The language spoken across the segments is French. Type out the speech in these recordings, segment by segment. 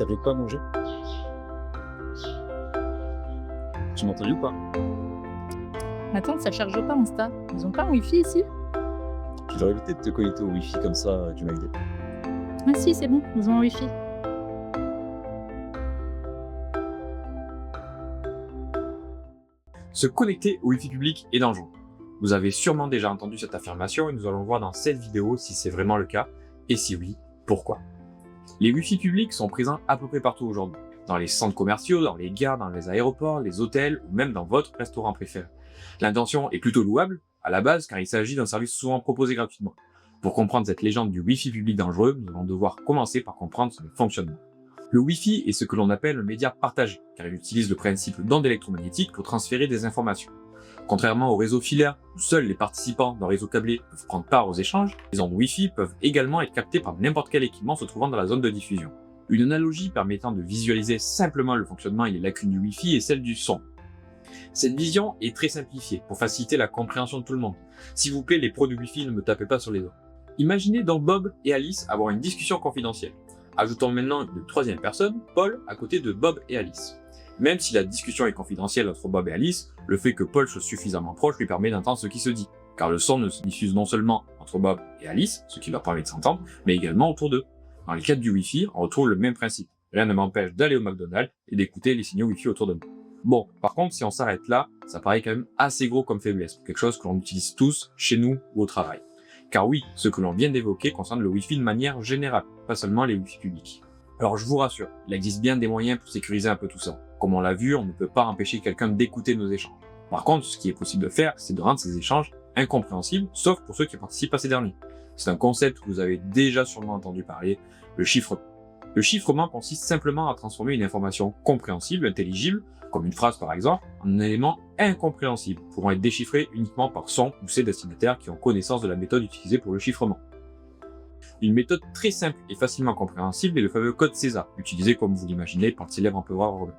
t'arrives pas à manger? Tu m'as entendu ou pas? Attends, ça charge pas Insta. Ils ont pas un Wi-Fi ici? Je devrais éviter de te connecter au Wi-Fi comme ça, tu m'as aidé. Ah si, c'est bon, ils ont un Wi-Fi. Se connecter au Wi-Fi public est dangereux. Vous avez sûrement déjà entendu cette affirmation et nous allons voir dans cette vidéo si c'est vraiment le cas, et si oui, pourquoi. Les Wi-Fi publics sont présents à peu près partout aujourd'hui, dans les centres commerciaux, dans les gares, dans les aéroports, les hôtels ou même dans votre restaurant préféré. L'intention est plutôt louable, à la base, car il s'agit d'un service souvent proposé gratuitement. Pour comprendre cette légende du Wi-Fi public dangereux, nous allons devoir commencer par comprendre son fonctionnement. Le Wi-Fi est ce que l'on appelle un média partagé, car il utilise le principe d'ondes électromagnétiques pour transférer des informations. Contrairement au réseau filaire, où seuls les participants d'un réseau câblé peuvent prendre part aux échanges, les ondes Wi-Fi peuvent également être captées par n'importe quel équipement se trouvant dans la zone de diffusion. Une analogie permettant de visualiser simplement le fonctionnement et les lacunes du Wi-Fi est celle du son. Cette vision est très simplifiée pour faciliter la compréhension de tout le monde. S'il vous plaît, les pros du Wi-Fi, ne me tapez pas sur les doigts. Imaginez donc Bob et Alice avoir une discussion confidentielle. Ajoutons maintenant une troisième personne, Paul, à côté de Bob et Alice. Même si la discussion est confidentielle entre Bob et Alice, le fait que Paul soit suffisamment proche lui permet d'entendre ce qui se dit, car le son ne se diffuse non seulement entre Bob et Alice, ce qui leur permet de s'entendre, mais également autour d'eux. Dans le cadre du Wi-Fi, on retrouve le même principe. Rien ne m'empêche d'aller au McDonald's et d'écouter les signaux Wi-Fi autour de moi. Bon, par contre, si on s'arrête là, ça paraît quand même assez gros comme faiblesse, quelque chose que l'on utilise tous, chez nous ou au travail. Car oui, ce que l'on vient d'évoquer concerne le Wi-Fi de manière générale, pas seulement les Wi-Fi publics. Alors je vous rassure, il existe bien des moyens pour sécuriser un peu tout ça. Comme on l'a vu, on ne peut pas empêcher quelqu'un d'écouter nos échanges. Par contre, ce qui est possible de faire, c'est de rendre ces échanges incompréhensibles, sauf pour ceux qui participent à ces derniers. C'est un concept que vous avez déjà sûrement entendu parler, le chiffrement. Le chiffrement consiste simplement à transformer une information compréhensible, intelligible, comme une phrase par exemple, en un élément incompréhensible, pouvant être déchiffré uniquement par son ou ses destinataires qui ont connaissance de la méthode utilisée pour le chiffrement. Une méthode très simple et facilement compréhensible est le fameux code César, utilisé comme vous l'imaginez par le célèbre empereur romain.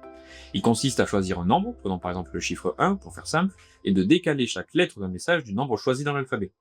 Il consiste à choisir un nombre, prenons par exemple le chiffre 1 pour faire simple, et de décaler chaque lettre d'un message du nombre choisi dans l'alphabet.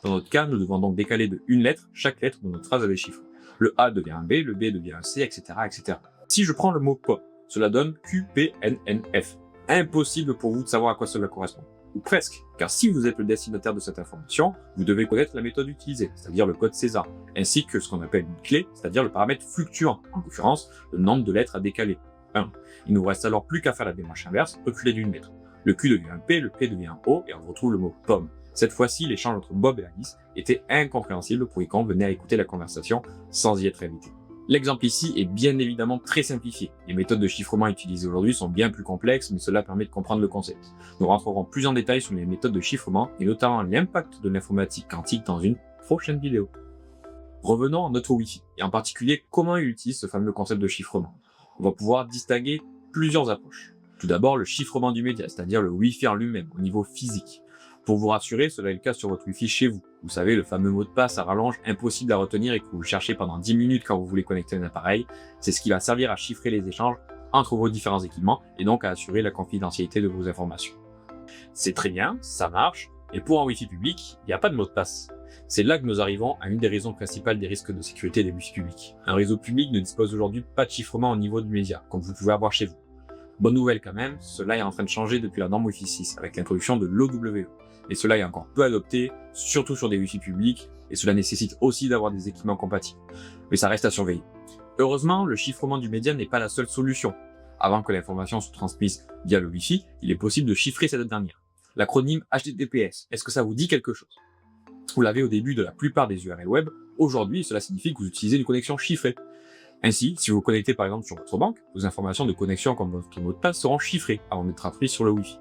Dans notre cas, nous devons donc décaler de une lettre chaque lettre de notre phrase avec chiffre. Le A devient un B, le B devient un C, etc., etc. Si je prends le mot pop, cela donne QPNNF. Impossible pour vous de savoir à quoi cela correspond. Ou presque, car si vous êtes le destinataire de cette information, vous devez connaître la méthode utilisée, c'est-à-dire le code César, ainsi que ce qu'on appelle une clé, c'est-à-dire le paramètre fluctuant, en l'occurrence, le nombre de lettres à décaler, 1. Il nous reste alors plus qu'à faire la démarche inverse, reculer d'une lettre. Le Q devient un P, le P devient un O, et on retrouve le mot pomme. Cette fois-ci, l'échange entre Bob et Alice était incompréhensible pour quiconque venait à écouter la conversation sans y être invité. L'exemple ici est bien évidemment très simplifié. Les méthodes de chiffrement utilisées aujourd'hui sont bien plus complexes, mais cela permet de comprendre le concept. Nous rentrerons plus en détail sur les méthodes de chiffrement et notamment l'impact de l'informatique quantique dans une prochaine vidéo. Revenons à notre Wi-Fi, et en particulier comment il utilise ce fameux concept de chiffrement. On va pouvoir distinguer plusieurs approches. Tout d'abord, le chiffrement du média, c'est-à-dire le Wi-Fi en lui-même, au niveau physique. Pour vous rassurer, cela est le cas sur votre Wi-Fi chez vous. Vous savez, le fameux mot de passe à rallonge impossible à retenir et que vous cherchez pendant 10 minutes quand vous voulez connecter un appareil. C'est ce qui va servir à chiffrer les échanges entre vos différents équipements et donc à assurer la confidentialité de vos informations. C'est très bien, ça marche, et pour un Wi-Fi public, il n'y a pas de mot de passe. C'est là que nous arrivons à une des raisons principales des risques de sécurité des Wi-Fi publics. Un réseau public ne dispose aujourd'hui pas de chiffrement au niveau du média, comme vous pouvez avoir chez vous. Bonne nouvelle quand même, cela est en train de changer depuis la norme Wi-Fi 6, avec l'introduction de l'OWE. Et cela est encore peu adopté, surtout sur des Wi-Fi publics, et cela nécessite aussi d'avoir des équipements compatibles. Mais ça reste à surveiller. Heureusement, le chiffrement du média n'est pas la seule solution. Avant que l'information soit transmise via le Wi-Fi, il est possible de chiffrer cette dernière. L'acronyme HTTPS, est-ce que ça vous dit quelque chose? Vous l'avez au début de la plupart des URL web. Aujourd'hui, cela signifie que vous utilisez une connexion chiffrée. Ainsi, si vous vous connectez par exemple sur votre banque, vos informations de connexion comme votre mot de passe seront chiffrées avant d'être transmises sur le Wi-Fi.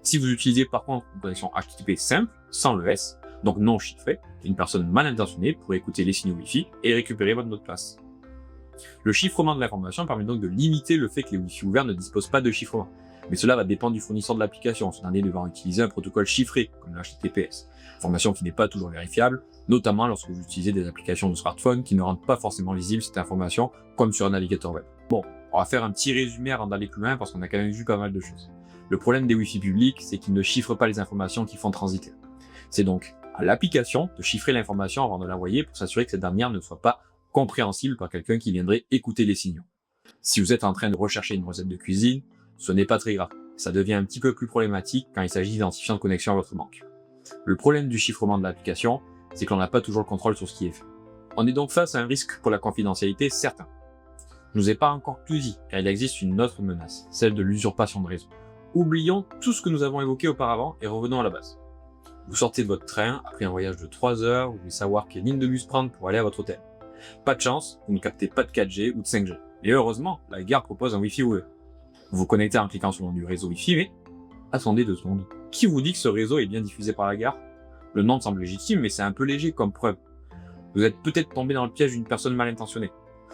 Si vous utilisez par contre une connexion HTTP simple, sans le S, donc non chiffrée, une personne mal intentionnée pourrait écouter les signaux Wi-Fi et récupérer votre mot de passe. Le chiffrement de l'information permet donc de limiter le fait que les Wi-Fi ouverts ne disposent pas de chiffrement. Mais cela va dépendre du fournisseur de l'application, ce dernier devant utiliser un protocole chiffré, comme le HTTPS. Information qui n'est pas toujours vérifiable, notamment lorsque vous utilisez des applications de smartphone qui ne rendent pas forcément visible cette information, comme sur un navigateur web. Bon, on va faire un petit résumé avant d'aller plus loin parce qu'on a quand même vu pas mal de choses. Le problème des Wi-Fi publics, c'est qu'ils ne chiffrent pas les informations qu'ils font transiter. C'est donc à l'application de chiffrer l'information avant de l'envoyer pour s'assurer que cette dernière ne soit pas compréhensible par quelqu'un qui viendrait écouter les signaux. Si vous êtes en train de rechercher une recette de cuisine, ce n'est pas très grave. Ça devient un petit peu plus problématique quand il s'agit d'identifiants de connexion à votre banque. Le problème du chiffrement de l'application, c'est qu'on n'a pas toujours le contrôle sur ce qui est fait. On est donc face à un risque pour la confidentialité certain. Je ne vous ai pas encore tout dit, car il existe une autre menace, celle de l'usurpation de réseau. Oublions tout ce que nous avons évoqué auparavant et revenons à la base. Vous sortez de votre train après un voyage de 3 heures, vous voulez savoir quelle ligne de bus prendre pour aller à votre hôtel. Pas de chance, vous ne captez pas de 4G ou de 5G. Et heureusement, la gare propose un Wi-Fi ouvert. Vous vous connectez en cliquant sur le nom du réseau Wi-Fi, mais attendez 2 secondes. Qui vous dit que ce réseau est bien diffusé par la gare? Le nom semble légitime, mais c'est un peu léger comme preuve. Vous êtes peut-être tombé dans le piège d'une personne mal intentionnée.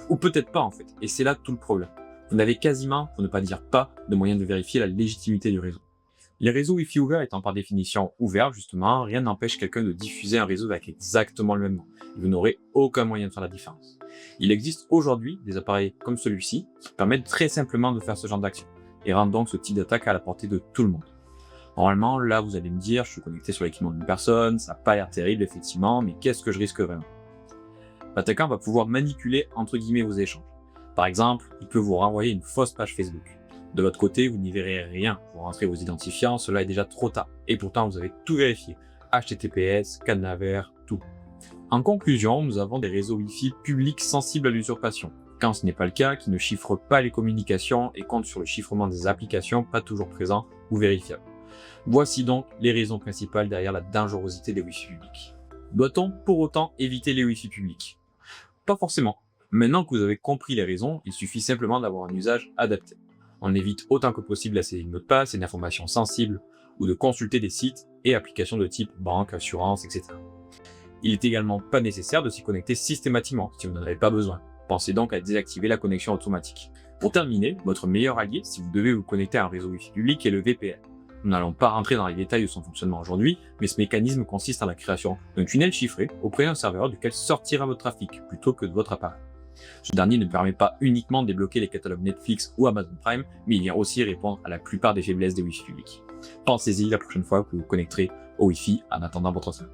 Ou peut-être pas en fait, et c'est là tout le problème. Vous n'avez quasiment, pour ne pas dire pas, de moyen de vérifier la légitimité du réseau. Les réseaux Wi-Fi ouverts étant par définition ouverts, justement, rien n'empêche quelqu'un de diffuser un réseau avec exactement le même nom. Vous n'aurez aucun moyen de faire la différence. Il existe aujourd'hui des appareils comme celui-ci qui permettent très simplement de faire ce genre d'action et rendent donc ce type d'attaque à la portée de tout le monde. Normalement, là, vous allez me dire, je suis connecté sur l'équipement d'une personne, ça n'a pas l'air terrible, effectivement, mais qu'est-ce que je risque vraiment? L'attaquant va pouvoir manipuler, entre guillemets, vos échanges. Par exemple, il peut vous renvoyer une fausse page Facebook. De l'autre côté, vous n'y verrez rien. Vous rentrez vos identifiants, cela est déjà trop tard. Et pourtant, vous avez tout vérifié. HTTPS, cadenas vert, tout. En conclusion, nous avons des réseaux Wi-Fi publics sensibles à l'usurpation. Quand ce n'est pas le cas, qui ne chiffrent pas les communications et comptent sur le chiffrement des applications pas toujours présents ou vérifiables. Voici donc les raisons principales derrière la dangerosité des Wi-Fi publics. Doit-on pour autant éviter les Wi-Fi publics? Pas forcément. Maintenant que vous avez compris les raisons, il suffit simplement d'avoir un usage adapté. On évite autant que possible la saisie de mots de passe et d'informations sensibles ou de consulter des sites et applications de type banque, assurance, etc. Il est également pas nécessaire de s'y connecter systématiquement si vous n'en avez pas besoin. Pensez donc à désactiver la connexion automatique. Pour terminer, votre meilleur allié si vous devez vous connecter à un réseau Wi-Fi public est le VPN. Nous n'allons pas rentrer dans les détails de son fonctionnement aujourd'hui, mais ce mécanisme consiste en la création d'un tunnel chiffré auprès d'un serveur duquel sortira votre trafic plutôt que de votre appareil. Ce dernier ne permet pas uniquement de débloquer les catalogues Netflix ou Amazon Prime, mais il vient aussi répondre à la plupart des faiblesses des Wi-Fi publics. Pensez-y la prochaine fois que vous vous connecterez au Wi-Fi en attendant votre train.